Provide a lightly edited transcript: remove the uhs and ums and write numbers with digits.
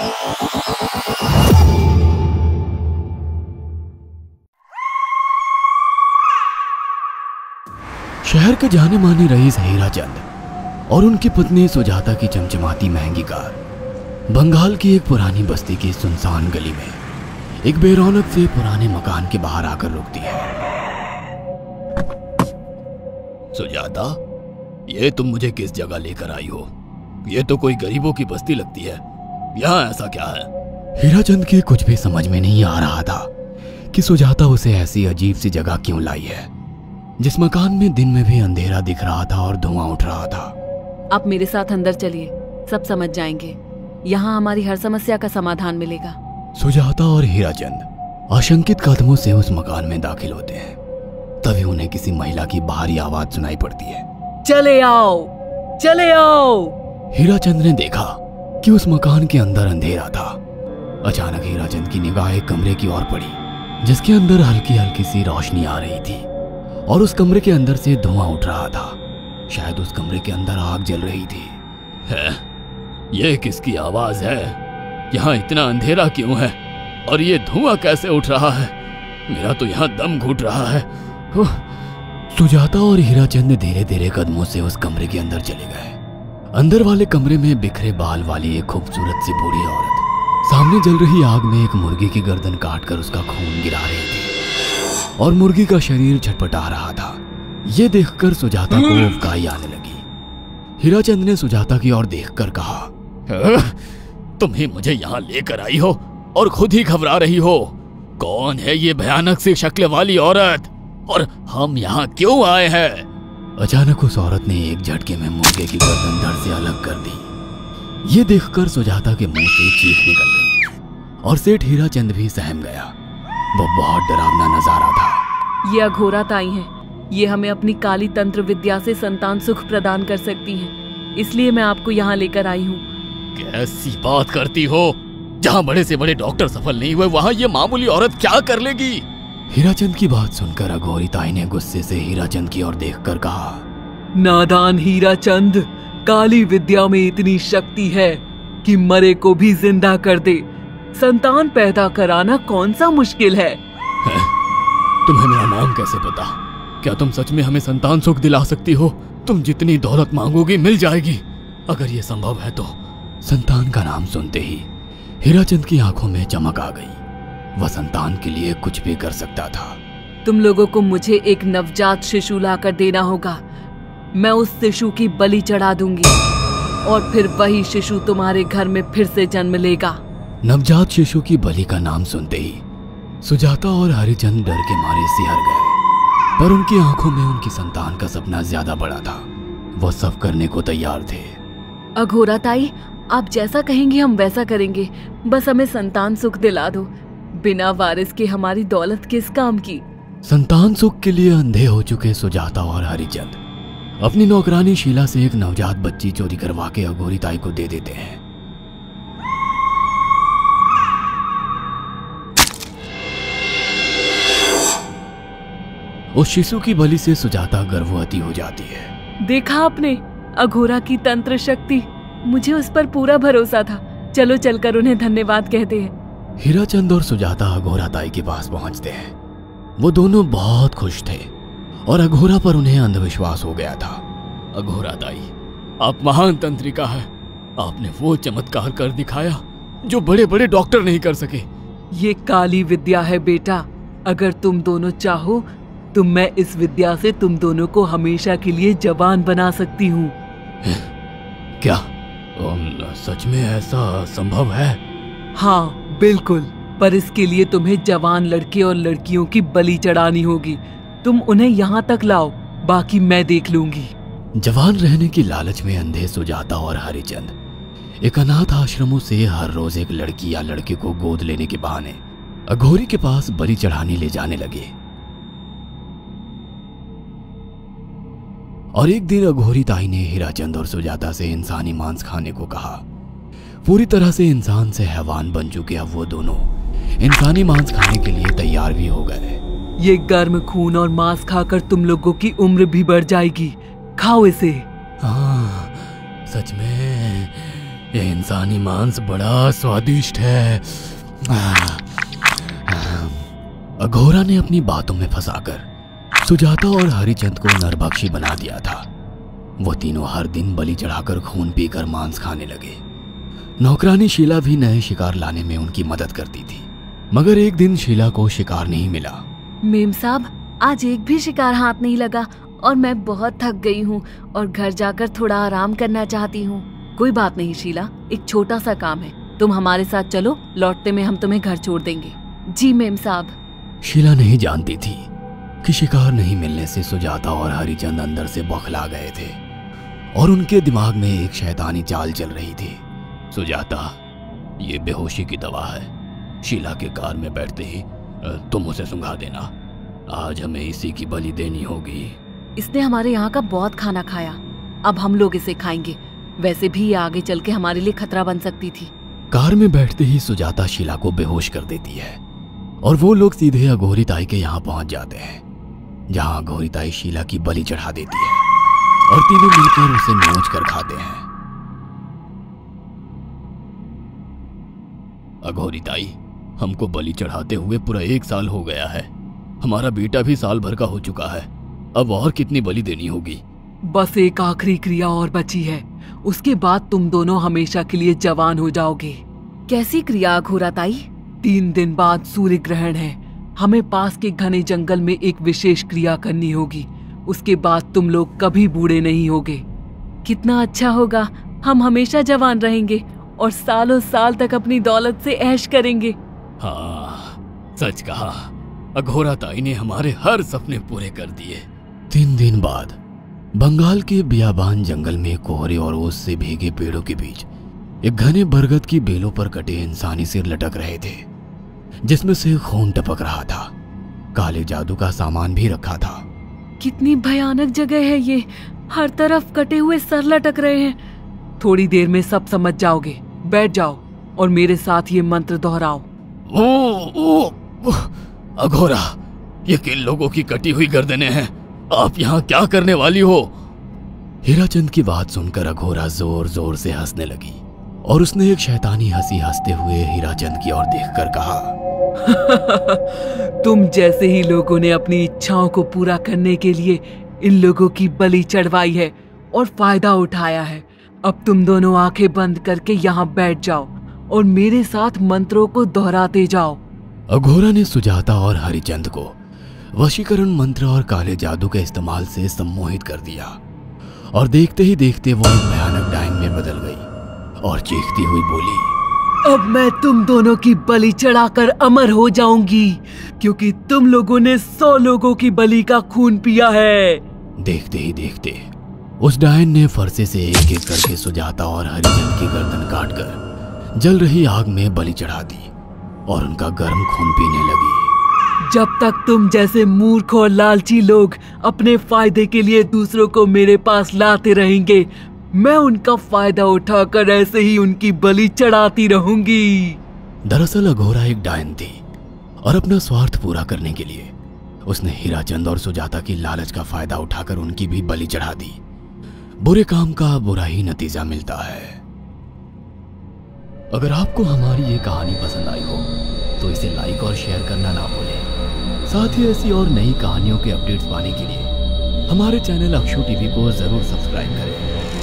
शहर के जाने माने रईस हीराचंद और उनकी पत्नी सुजाता की चमचमाती महंगी कार बंगाल की एक पुरानी बस्ती की सुनसान गली में एक बेरौनक से पुराने मकान के बाहर आकर रुकती है। सुजाता, ये तुम मुझे किस जगह लेकर आई हो? ये तो कोई गरीबों की बस्ती लगती है, यहाँ ऐसा क्या है? हीराचंद के कुछ भी समझ में नहीं आ रहा था कि सुजाता उसे ऐसी अजीब सी जगह क्यों लाई है, जिस मकान में दिन में भी अंधेरा दिख रहा था और धुआं उठ रहा था। आप मेरे साथ अंदर चलिए, सब समझ जाएंगे। यहाँ हमारी हर समस्या का समाधान मिलेगा। सुजाता और हीराचंद आशंकित कदमों से उस मकान में दाखिल होते हैं। तभी उन्हें किसी महिला की बाहरी आवाज सुनाई पड़ती है। चले आओ, चले आओ। हीराचंद ने देखा कि उस मकान के अंदर अंधेरा था। अचानक हीराचंद की निगाह एक कमरे की ओर पड़ी, जिसके अंदर हल्की हल्की सी रोशनी आ रही थी और उस कमरे के अंदर से धुआं उठ रहा था। शायद उस कमरे के अंदर आग जल रही थी। है? ये किसकी आवाज है? यहाँ इतना अंधेरा क्यों है और ये धुआं कैसे उठ रहा है? मेरा तो यहाँ दम घुट रहा है। सुजाता और हीराचंद धीरे धीरे कदमों से उस कमरे के अंदर चले गए। अंदर वाले कमरे में बिखरे बाल वाली एक खूबसूरत सी बूढ़ी औरत सामने जल रही आग में एक मुर्गी की गर्दन काटकर उसका खून गिरा रही थी और मुर्गी का शरीर छटपटा रहा था। ये देखकर सुजाता को उबकाई आने लगी। हीराचंद ने सुजाता की ओर देखकर कहा, तुम ही मुझे यहाँ लेकर आई हो और खुद ही घबरा रही हो। कौन है ये भयानक सी शक्ल वाली औरत और हम यहाँ क्यों आए हैं? अचानक उस औरत ने एक झटके में मुर्गे की गर्दन धड़ से अलग कर दी। ये देखकर सुजाता के मुंह से चीख निकल गई और सेठ हीराचंद भी सहम गया। वो बहुत डरावना नजारा था। ये अघोरा ताई हैं। ये हमें अपनी काली तंत्र विद्या से संतान सुख प्रदान कर सकती हैं। इसलिए मैं आपको यहाँ लेकर आई हूँ। कैसी बात करती हो? जहाँ बड़े से बड़े डॉक्टर सफल नहीं हुए, वहाँ ये मामूली औरत क्या कर लेगी? हीराचंद की बात सुनकर अघोरी ताई ने गुस्से से हीराचंद की ओर देखकर कहा, नादान हीराचंद, काली विद्या में इतनी शक्ति है कि मरे को भी जिंदा कर दे। संतान पैदा कराना कौन सा मुश्किल है? तुम्हें मेरा नाम कैसे पता? क्या तुम सच में हमें संतान सुख दिला सकती हो? तुम जितनी दौलत मांगोगी मिल जाएगी, अगर ये संभव है तो। संतान का नाम सुनते ही हीराचंद की आंखों में चमक आ गई। वह संतान के लिए कुछ भी कर सकता था। तुम लोगों को मुझे एक नवजात शिशु लाकर देना होगा। मैं उस शिशु की बलि चढ़ा दूंगी और फिर वही शिशु तुम्हारे घर में फिर से जन्म लेगा। नवजात शिशु की बलि का नाम सुनते ही सुजाता और हरिचंद डर के मारे सिहर गए, पर उनकी आंखों में उनकी संतान का सपना ज्यादा बड़ा था। वो सब करने को तैयार थे। अघोरा ताई, आप जैसा कहेंगे हम वैसा करेंगे। बस हमें संतान सुख दिला दो। बिना वारिस के हमारी दौलत किस काम की? संतान सुख के लिए अंधे हो चुके सुजाता और हरिचंद अपनी नौकरानी शीला से एक नवजात बच्ची चोरी करवा के अघोरी ताई को दे देते हैं। उस शिशु की बलि से सुजाता गर्भवती हो जाती है। देखा आपने अघोरा की तंत्र शक्ति? मुझे उस पर पूरा भरोसा था। चलो चलकर उन्हें धन्यवाद कहते हैं। हीराचंद और सुजाता अघोरा ताई के पास पहुंचते हैं। वो दोनों बहुत खुश थे और अघोरा पर उन्हें अंधविश्वास हो गया था। अघोरा ताई, आप महान तंत्रिका है। आपने वो चमत्कार कर दिखाया जो बड़े बड़े डॉक्टर नहीं कर सके। ये काली विद्या है बेटा। अगर तुम दोनों चाहो तो मैं इस विद्या से तुम दोनों को हमेशा के लिए जवान बना सकती हूँ। क्या सच में ऐसा संभव है? हाँ बिल्कुल, पर इसके लिए तुम्हें जवान लड़के और लड़कियों की बलि चढ़ानी होगी। तुम उन्हें यहाँ तक लाओ, बाकी मैं देख लूंगी। जवान रहने की लालच में अंधे सुजाता और हरिचंद एक अनाथ आश्रमों से हर रोज एक लड़की या लड़के को गोद लेने के बहाने अघोरी के पास बलि चढ़ाने ले जाने लगे। और एक दिन अघोरी ताई ने हीराचंद और सुजाता से इंसानी मांस खाने को कहा। पूरी तरह से इंसान से हैवान बन चुके अब वो दोनों इंसानी मांस खाने के लिए तैयार भी हो गए। ये गर्म खून और मांस खाकर तुम लोगों की उम्र भी बढ़ जाएगी। खाओ इसे। हाँ, सच में ये इंसानी मांस बड़ा स्वादिष्ट है। अघोरा ने अपनी बातों में फंसाकर सुजाता और हरिचंद को नरभक्षी बना दिया था। वो तीनों हर दिन बलि चढ़ाकर खून पीकर मांस खाने लगे। नौकरानी शीला भी नए शिकार लाने में उनकी मदद करती थी, मगर एक दिन शीला को शिकार नहीं मिला। मेम साहब, आज एक भी शिकार हाथ नहीं लगा और मैं बहुत थक गई हूँ और घर जाकर थोड़ा आराम करना चाहती हूँ। कोई बात नहीं शीला, एक छोटा सा काम है, तुम हमारे साथ चलो, लौटते में हम तुम्हें घर छोड़ देंगे। जी मेम साहब। शीला नहीं जानती थी कि शिकार नहीं मिलने से सुजाता और हरिचंद अंदर से बौखला गए थे और उनके दिमाग में एक शैतानी चाल चल रही थी। सुजाता, ये बेहोशी की दवा है। शीला के कार में बैठते ही तुम उसे सुंघा देना। आज हमें इसी की बलि देनी होगी। इसने हमारे यहाँ का बहुत खाना खाया, अब हम लोग इसे खाएंगे। वैसे भी ये आगे चल के हमारे लिए खतरा बन सकती थी। कार में बैठते ही सुजाता शीला को बेहोश कर देती है और वो लोग सीधे अघोरी ताई के यहाँ पहुंच जाते हैं, जहाँ अघोरी ताई शीला की बलि चढ़ा देती है और तीनों मिलकर उसे नोच कर खाते हैं। अघोरी ताई, हमको बलि चढ़ाते हुए पूरा 1 साल हो गया है। हमारा बेटा भी साल भर का हो चुका है। अब और कितनी बलि देनी होगी? बस एक आखिरी क्रिया और बची है, उसके बाद तुम दोनों हमेशा के लिए जवान हो जाओगे। कैसी क्रिया अघोरा ताई? 3 दिन बाद सूर्य ग्रहण है। हमें पास के घने जंगल में एक विशेष क्रिया करनी होगी। उसके बाद तुम लोग कभी बूढ़े नहीं होगे। कितना अच्छा होगा, हम हमेशा जवान रहेंगे और सालों साल तक अपनी दौलत से ऐश करेंगे। हाँ, सच कहा। अघोरा ताई ने हमारे हर सपने पूरे कर दिए। 3 दिन बाद बंगाल के बियाबान जंगल में कोहरे और ओस से भीगे पेड़ों के बीच एक घने बरगद की बेलों पर कटे इंसानी सिर लटक रहे थे, जिसमें से खून टपक रहा था। काले जादू का सामान भी रखा था। कितनी भयानक जगह है ये, हर तरफ कटे हुए सर लटक रहे हैं। थोड़ी देर में सब समझ जाओगे। बैठ जाओ और मेरे साथ ये मंत्र दोहराओ। अघोरा, ये किन लोगों की कटी हुई गर्दनें हैं? आप यहाँ क्या करने वाली हो? हीराचंद की बात सुनकर अघोरा जोर जोर से हंसने लगी और उसने एक शैतानी हंसी हंसते हुए हीराचंद की ओर देखकर कहा, तुम जैसे ही लोगों ने अपनी इच्छाओं को पूरा करने के लिए इन लोगों की बलि चढ़वाई है और फायदा उठाया है। अब तुम दोनों आंखें बंद करके यहाँ बैठ जाओ और मेरे साथ मंत्रों को दोहराते जाओ। अघोरा ने सुजाता और हरिचंद को वशीकरण मंत्र और काले जादू के इस्तेमाल से सम्मोहित कर दिया और देखते ही देखते वो एक भयानक डायन में बदल गई और चीखती हुई बोली, अब मैं तुम दोनों की बलि चढ़ाकर अमर हो जाऊंगी, क्योंकि तुम लोगों ने 100 लोगों की बलि का खून पिया है। देखते ही देखते उस डायन ने फरसे से एक एक करके सुजाता और हरिचंद की गर्दन काटकर जल रही आग में बलि चढ़ा दी और उनका गर्म खून पीने लगी। जब तक तुम जैसे मूर्ख और लालची लोग अपने फायदे के लिए दूसरों को मेरे पास लाते रहेंगे, मैं उनका फायदा उठाकर ऐसे ही उनकी बलि चढ़ाती रहूंगी। दरअसल अघोरा एक डायन थी और अपना स्वार्थ पूरा करने के लिए उसने हीराचंद और सुजाता की लालच का फायदा उठाकर उनकी भी बलि चढ़ा दी। बुरे काम का बुरा ही नतीजा मिलता है। अगर आपको हमारी ये कहानी पसंद आई हो तो इसे लाइक और शेयर करना ना भूलें। साथ ही ऐसी और नई कहानियों के अपडेट्स पाने के लिए हमारे चैनल अक्षु टीवी को जरूर सब्सक्राइब करें।